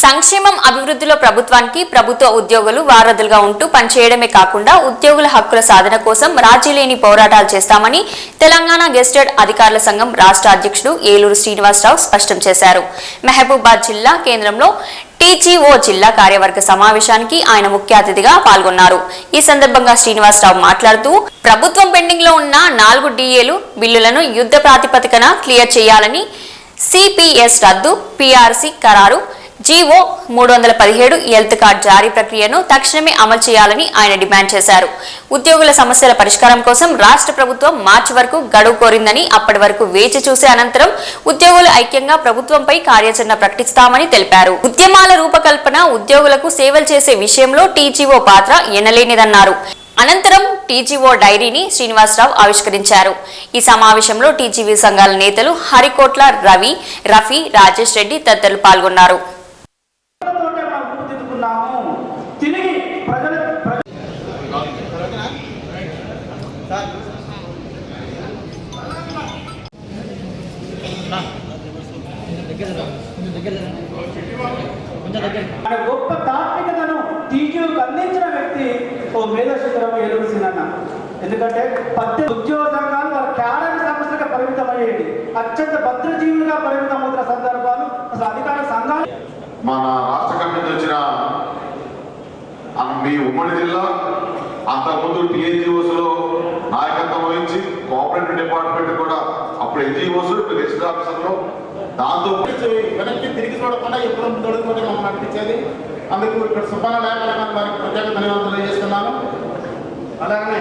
సంక్షేమం అభివృద్ధిలో ప్రభుత్వానికి ప్రభుత్వ ఉద్యోగులు వారధులుగా ఉంటూ పనిచేయడమే కాకుండా ఉద్యోగుల హక్కుల సాధన కోసం రాజీ లేని పోరాటాలు చేస్తామని తెలంగాణ గెస్టెడ్ అధికారుల సంఘం రాష్ట్ర అధ్యక్షుడు ఏలూరు శ్రీనివాసరావు స్పష్టం చేశారు. మహబూబాబాద్ జిల్లా కేంద్రంలో టీజీఓ జిల్లా కార్యవర్గ సమావేశానికి ఆయన ముఖ్య అతిథిగా పాల్గొన్నారు. ఈ సందర్భంగా శ్రీనివాసరావు మాట్లాడుతూ ప్రభుత్వం పెండింగ్ లో ఉన్న 4 డిఏలు బిల్లులను యుద్ధ ప్రాతిపదికన క్లియర్ చేయాలని, సిపిఎస్ రద్దు, పిఆర్సి ఖరారు, జీవో 317 హెల్త్ కార్డ్ జారీ ప్రక్రియను తక్షణమే అమలు చేయాలని ఆయన డిమాండ్ చేశారు. ఉద్యోగుల సమస్యల పరిష్కారం కోసం రాష్ట్ర ప్రభుత్వం మార్చి వరకు గడువు కోరిందని, అప్పటి వరకు వేచి చూసే అనంతరం ఉద్యోగులు ఐక్యంగా ప్రభుత్వంపై కార్యాచరణ ప్రకటిస్తామని తెలిపారు. ఉద్యమాల రూపకల్పన, ఉద్యోగులకు సేవలు చేసే విషయంలో టీజీఓ పాత్ర ఎనలేనిదన్నారు. అనంతరం టీజీఓ డైరీని శ్రీనివాసరావు ఆవిష్కరించారు. ఈ సమావేశంలో టీజీవీ సంఘాల నేతలు హరికోట్ల రవి, రఫీ, రాజేష్ రెడ్డి తదితరులు పాల్గొన్నారు. గొప్ప తాత్వికతను టీజీఓకు అందించిన వ్యక్తి ఓ మేధశిఖరం ఏలూరు సీనన్న. ఎందుకంటే ఉద్యోగ సంఘాలు వాళ్ళ క్యాడర్ సమస్యలుగా పరిమితమయ్యేది, అత్యంత భద్రజీవులుగా పరిమితమవుతున్న సందర్భాలు అసలు అధికార సంఘాలు. మన రాష్ట్ర కమిటీ వచ్చిన మీ ఉమ్మడి జిల్లా అంతకుముందు టీఎన్జిఓస్లో నాయకత్వం వహించి కోఆపరేటివ్ డిపార్ట్మెంట్ కూడా అప్పుడు ఎన్జిఓస్ ఇప్పుడు గెస్ట్ ఆఫీసర్లో దాంతో వెనక్కి తిరిగి చూడకుండా ఎప్పుడు తొడుగుతుంటే మమ్మల్ని అనిపించేది. అందుకు ఇక్కడ సుబ్బాన లేఖన వారికి ప్రత్యేక ధన్యవాదాలు తెలియజేస్తున్నాను. అలాగనే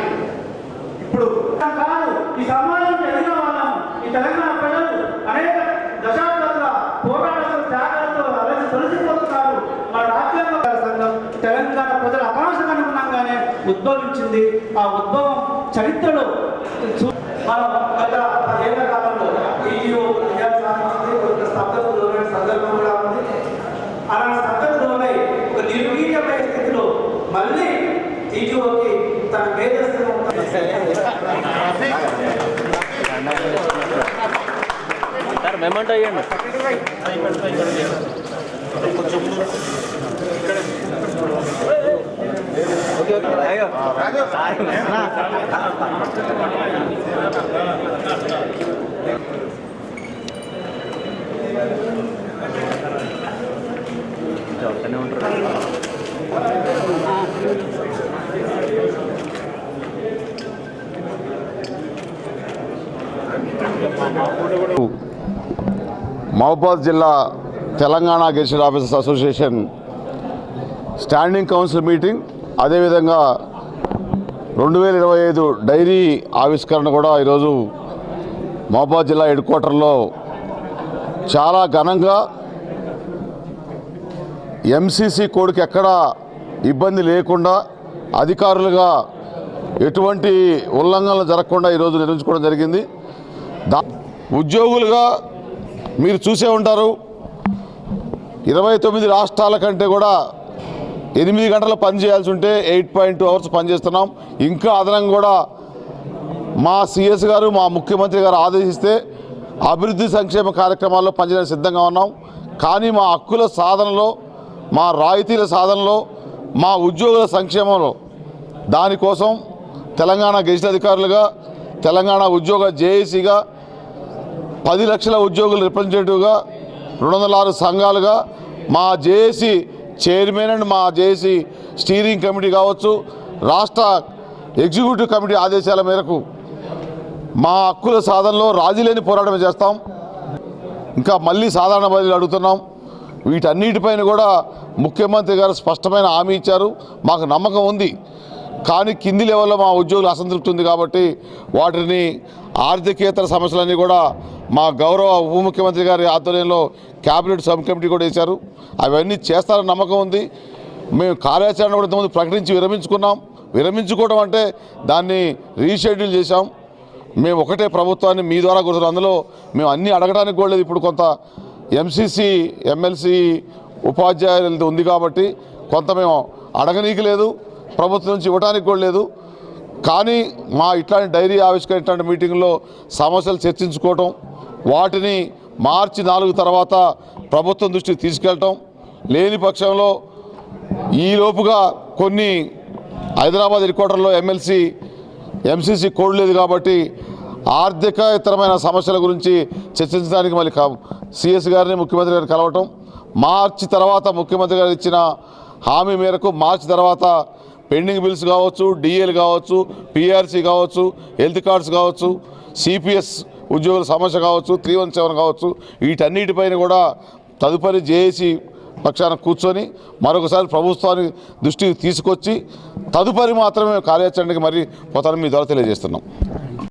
ఇప్పుడు ఈ సమాజంలో ఎదిగిన వాళ్ళము, ఈ తెలంగాణ ప్రజలు అనేక దశాబ్దాలుగా పోరాటాలు త్యాగాలతో అలసి తొలసిపోతున్నారు. మన రాజ్యాంగ సంఘం తెలంగాణ ప్రజల ఆకాంక్షకు అనుగుణంగానే ఉద్భవించింది. ఆ ఉద్భవం చరిత్రలో మనం గత 10 ఏళ్ల కాలంలో టీజీఓ సందర్భం కూడా ఉంది. అలాంటి సందర్భంలోనే ఒక నిర్వీర్యమైన స్థితిలో మళ్ళీ టీజీఓకి తన మేధస్సును మెమంటో అయ్యండి. మహబూబాబాద్ జిల్లా Telangana gazetted officers association standing council meeting, అదేవిధంగా 2025 డైరీ ఆవిష్కరణ కూడా ఈరోజు మహబూబాబాద్ జిల్లా హెడ్ క్వార్టర్లో చాలా ఘనంగా ఎంసీసీ కోడ్కి ఎక్కడా ఇబ్బంది లేకుండా అధికారులుగా ఎటువంటి ఉల్లంఘనలు జరగకుండా ఈరోజు నిర్వహించుకోవడం జరిగింది. ఉద్యోగులుగా మీరు చూసే ఉంటారు, 29 రాష్ట్రాల కంటే కూడా 8 గంటలు పనిచేయాల్సి ఉంటే 8.2 అవర్స్ పనిచేస్తున్నాం. ఇంకా అదనంగా కూడా మా సిఎస్ గారు, మా ముఖ్యమంత్రి గారు ఆదేశిస్తే అభివృద్ధి సంక్షేమ కార్యక్రమాల్లో పనిచేయడానికి సిద్ధంగా ఉన్నాం. కానీ మా హక్కుల సాధనలో, మా రాయితీల సాధనలో, మా ఉద్యోగుల సంక్షేమంలో దానికోసం తెలంగాణ గెజిట్ అధికారులుగా, తెలంగాణ ఉద్యోగ జేఏసీగా, 10 లక్షల ఉద్యోగుల రిప్రజెంటేటివ్గా, 206 సంఘాలుగా, మా జేఏసీ చైర్మన్ అండ్ మా జేఏసీ స్టీరింగ్ కమిటీ కావచ్చు, రాష్ట్ర ఎగ్జిక్యూటివ్ కమిటీ ఆదేశాల మేరకు మా హక్కుల సాధనలో రాజీ లేని పోరాటం చేస్తాం. ఇంకా మళ్ళీ సాధారణ బదిలీలు అడుగుతున్నాం. వీటన్నిటిపైన కూడా ముఖ్యమంత్రి గారు స్పష్టమైన హామీ ఇచ్చారు. మాకు నమ్మకం ఉంది. కానీ కింది లెవెల్లో మా ఉద్యోగులు అసంతృప్తి ఉంది కాబట్టి వాటిని ఆర్థికేతర సమస్యలన్నీ కూడా మా గౌరవ ఉప ముఖ్యమంత్రి గారి ఆధ్వర్యంలో క్యాబినెట్ సబ్ కమిటీ కూడా వేశారు. అవన్నీ చేస్తారని నమ్మకం ఉంది. మేము కార్యాచరణ కూడా ఇంతకుముందు ప్రకటించి విరమించుకోవడం అంటే దాన్ని రీషెడ్యూల్ చేశాం. మేము ఒకటే ప్రభుత్వాన్ని మీ ద్వారా కూర్చున్నాం. అందులో మేము అన్నీ అడగడానికి కూడా లేదు. ఇప్పుడు కొంత ఎంసీసీ ఎమ్మెల్సీ ఉపాధ్యాయులది ఉంది కాబట్టి కొంత మేము అడగనీకి లేదు, ప్రభుత్వం నుంచి ఇవ్వడానికి కూడా లేదు. కానీ మా ఇట్లాంటి డైరీ ఆవిష్కరణ ఇట్లాంటి మీటింగ్లో సమస్యలు చర్చించుకోవటం, వాటిని మార్చి 4 తర్వాత ప్రభుత్వం దృష్టికి తీసుకెళ్ళటం, లేని పక్షంలో ఈలోపుగా కొన్ని హైదరాబాద్ హెడ్ క్వార్టర్లో ఎమ్మెల్సీ ఎంసీసీ కోడ్ లేదు కాబట్టి ఆర్థికేతరమైన సమస్యల గురించి చర్చించడానికి మళ్ళీ సిఎస్ గారిని ముఖ్యమంత్రి గారిని కలవటం, మార్చి తర్వాత ముఖ్యమంత్రి గారు ఇచ్చిన హామీ మేరకు మార్చి తర్వాత పెండింగ్ బిల్స్ కావచ్చు, డిఏలు కావచ్చు, పిఆర్సీ కావచ్చు, హెల్త్ కార్డ్స్ కావచ్చు, సిపిఎస్ ఉద్యోగుల సమస్య కావచ్చు, 317 కావచ్చు, వీటన్నిటిపైన కూడా తదుపరి జేఏసీ పక్షాన కూర్చొని మరొకసారి ప్రభుత్వాన్ని దృష్టికి తీసుకొచ్చి తదుపరి మాత్రమే కార్యాచరణకి మరి పోతానని మీ ద్వారా తెలియజేస్తున్నాం.